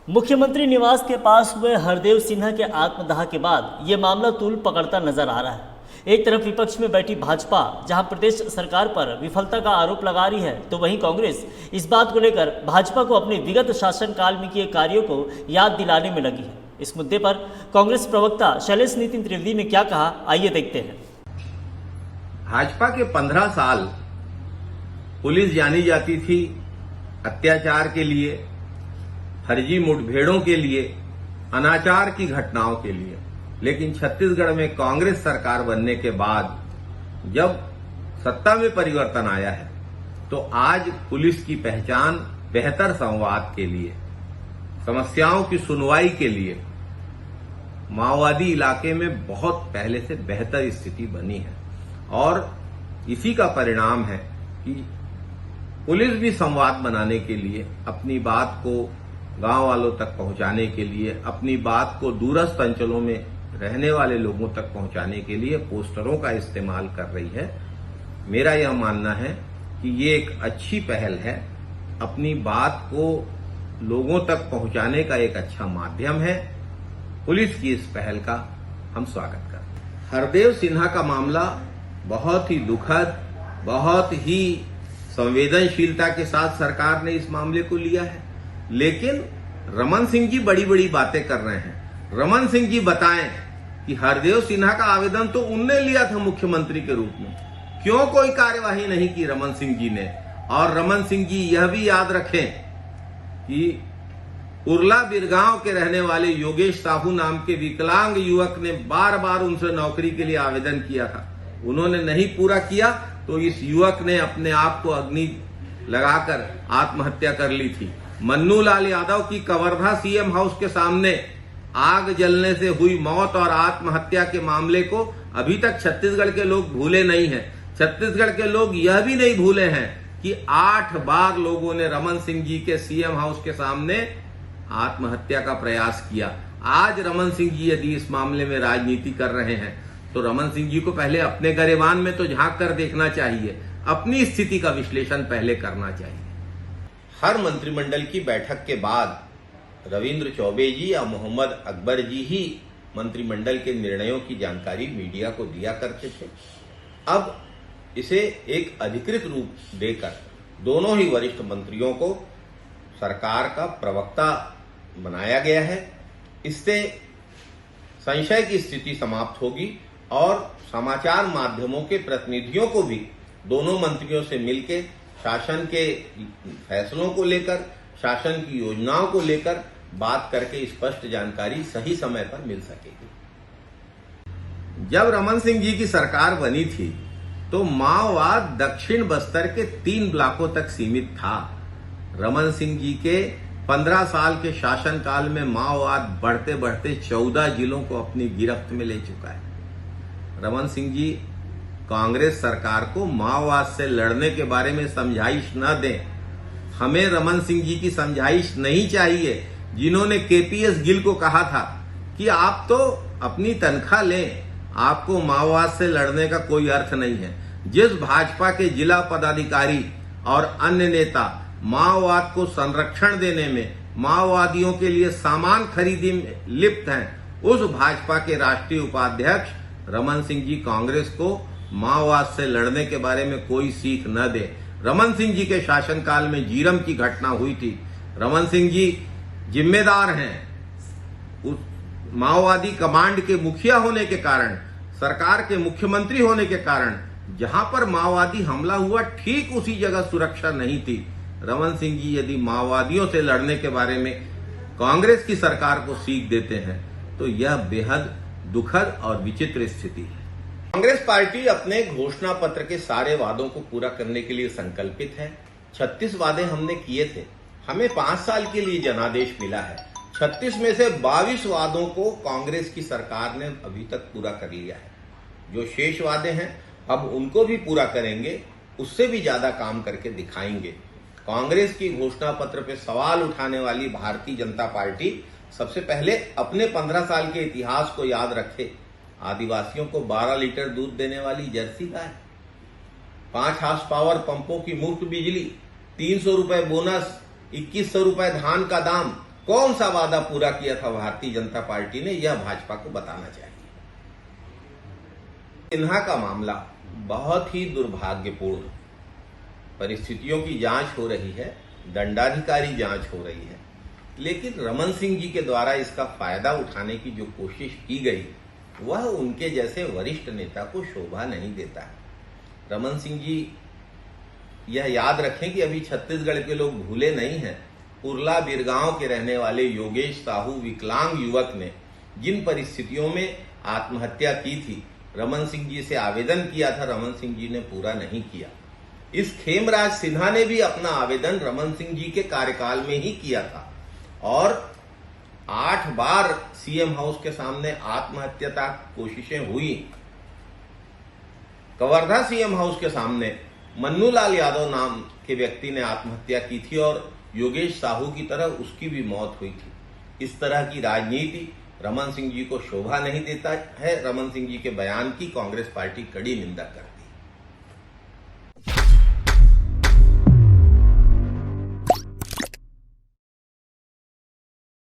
मुख्यमंत्री निवास के पास हुए हरदेव सिन्हा के आत्मदाह के बाद ये मामला तूल पकड़ता नजर आ रहा है। एक तरफ विपक्ष में बैठी भाजपा जहां प्रदेश सरकार पर विफलता का आरोप लगा रही है, तो वहीं कांग्रेस इस बात को लेकर भाजपा को अपने विगत शासनकाल में किए कार्यों को याद दिलाने में लगी है। इस मुद्दे पर कांग्रेस प्रवक्ता शैलेश नितिन त्रिवेदी ने क्या कहा, आइए देखते हैं। भाजपा के 15 साल पुलिस जानी जाती थी अत्याचार के लिए, फर्जी मुठभेड़ों के लिए, अनाचार की घटनाओं के लिए। लेकिन छत्तीसगढ़ में कांग्रेस सरकार बनने के बाद जब सत्ता में परिवर्तन आया है, तो आज पुलिस की पहचान बेहतर संवाद के लिए, समस्याओं की सुनवाई के लिए माओवादी इलाके में बहुत पहले से बेहतर स्थिति बनी है। और इसी का परिणाम है कि पुलिस भी संवाद बनाने के लिए, अपनी बात को गांव वालों तक पहुंचाने के लिए, अपनी बात को दूरस्थ अंचलों में रहने वाले लोगों तक पहुंचाने के लिए पोस्टरों का इस्तेमाल कर रही है। मेरा यह मानना है कि ये एक अच्छी पहल है, अपनी बात को लोगों तक पहुंचाने का एक अच्छा माध्यम है। पुलिस की इस पहल का हम स्वागत करते हैं। हरदेव सिन्हा का मामला बहुत ही दुखद, बहुत ही संवेदनशीलता के साथ सरकार ने इस मामले को लिया है। लेकिन रमन सिंह जी बड़ी बड़ी बातें कर रहे हैं। रमन सिंह जी बताएं कि हरदेव सिन्हा का आवेदन तो उनने लिया था मुख्यमंत्री के रूप में, क्यों कोई कार्यवाही नहीं की रमन सिंह जी ने। और रमन सिंह जी यह भी याद रखें कि उरला बिरगांव के रहने वाले योगेश साहू नाम के विकलांग युवक ने बार बार उनसे नौकरी के लिए आवेदन किया था, उन्होंने नहीं पूरा किया, तो इस युवक ने अपने आप को अग्नि लगाकर आत्महत्या कर ली थी। मन्नू लाल यादव की कवर्धा सीएम हाउस के सामने आग जलने से हुई मौत और आत्महत्या के मामले को अभी तक छत्तीसगढ़ के लोग भूले नहीं हैं। छत्तीसगढ़ के लोग यह भी नहीं भूले हैं कि 8 बार लोगों ने रमन सिंह जी के सीएम हाउस के सामने आत्महत्या का प्रयास किया। आज रमन सिंह जी यदि इस मामले में राजनीति कर रहे हैं, तो रमन सिंह जी को पहले अपने गरेबान में तो झांक कर देखना चाहिए, अपनी स्थिति का विश्लेषण पहले करना चाहिए। हर मंत्रिमंडल की बैठक के बाद रविंद्र चौबे जी या मोहम्मद अकबर जी ही मंत्रिमंडल के निर्णयों की जानकारी मीडिया को दिया करते थे। अब इसे एक अधिकृत रूप देकर दोनों ही वरिष्ठ मंत्रियों को सरकार का प्रवक्ता बनाया गया है। इससे संशय की स्थिति समाप्त होगी और समाचार माध्यमों के प्रतिनिधियों को भी दोनों मंत्रियों से मिलकर शासन के फैसलों को लेकर, शासन की योजनाओं को लेकर बात करके स्पष्ट जानकारी सही समय पर मिल सकेगी। जब रमन सिंह जी की सरकार बनी थी, तो माओवाद दक्षिण बस्तर के 3 ब्लॉकों तक सीमित था। रमन सिंह जी के 15 साल के शासनकाल में माओवाद बढ़ते बढ़ते 14 जिलों को अपनी गिरफ्त में ले चुका है। रमन सिंह जी कांग्रेस सरकार को माओवाद से लड़ने के बारे में समझाइश न दें। हमें रमन सिंह जी की समझाइश नहीं चाहिए, जिन्होंने केपीएस गिल को कहा था कि आप तो अपनी तनख्वाह लें, आपको माओवाद से लड़ने का कोई अर्थ नहीं है। जिस भाजपा के जिला पदाधिकारी और अन्य नेता माओवाद को संरक्षण देने में, माओवादियों के लिए सामान खरीदी में लिप्त हैं, उस भाजपा के राष्ट्रीय उपाध्यक्ष रमन सिंह जी कांग्रेस को माओवाद से लड़ने के बारे में कोई सीख न दे। रमन सिंह जी के शासनकाल में जीरम की घटना हुई थी। रमन सिंह जी जिम्मेदार हैं। उस माओवादी कमांड के मुखिया होने के कारण, सरकार के मुख्यमंत्री होने के कारण, जहां पर माओवादी हमला हुआ ठीक उसी जगह सुरक्षा नहीं थी। रमन सिंह जी यदि माओवादियों से लड़ने के बारे में कांग्रेस की सरकार को सीख देते हैं, तो यह बेहद दुखद और विचित्र स्थिति है। कांग्रेस पार्टी अपने घोषणा पत्र के सारे वादों को पूरा करने के लिए संकल्पित है। 36 वादे हमने किए थे, हमें 5 साल के लिए जनादेश मिला है। 36 में से 22 वादों को कांग्रेस की सरकार ने अभी तक पूरा कर लिया है। जो शेष वादे हैं, अब उनको भी पूरा करेंगे, उससे भी ज्यादा काम करके दिखाएंगे। कांग्रेस की घोषणा पत्र पे सवाल उठाने वाली भारतीय जनता पार्टी सबसे पहले अपने 15 साल के इतिहास को याद रखे। आदिवासियों को 12 लीटर दूध देने वाली जर्सी गाय, 5 हार्स पावर पंपों की मुफ्त बिजली, 300 रुपए बोनस, 2100 रुपए धान का दाम, कौन सा वादा पूरा किया था भारतीय जनता पार्टी ने, यह भाजपा को बताना चाहिए। सिन्हा का मामला बहुत ही दुर्भाग्यपूर्ण, परिस्थितियों की जांच हो रही है, दंडाधिकारी जांच हो रही है, लेकिन रमन सिंह जी के द्वारा इसका फायदा उठाने की जो कोशिश की गई वह उनके जैसे वरिष्ठ नेता को शोभा नहीं देता है। रमन सिंह जी यह याद रखें कि अभी छत्तीसगढ़ के लोग भूले नहीं हैं, उरला बिरगांव के रहने वाले योगेश साहू विकलांग युवक ने जिन परिस्थितियों में आत्महत्या की थी, रमन सिंह जी से आवेदन किया था, रमन सिंह जी ने पूरा नहीं किया। इस खेमराज सिन्हा ने भी अपना आवेदन रमन सिंह जी के कार्यकाल में ही किया था और 8 बार सीएम हाउस के सामने आत्महत्या तक कोशिशें हुई। कवर्धा सीएम हाउस के सामने मन्नूलाल यादव नाम के व्यक्ति ने आत्महत्या की थी और योगेश साहू की तरह उसकी भी मौत हुई थी। इस तरह की राजनीति रमन सिंह जी को शोभा नहीं देता है। रमन सिंह जी के बयान की कांग्रेस पार्टी कड़ी निंदा कर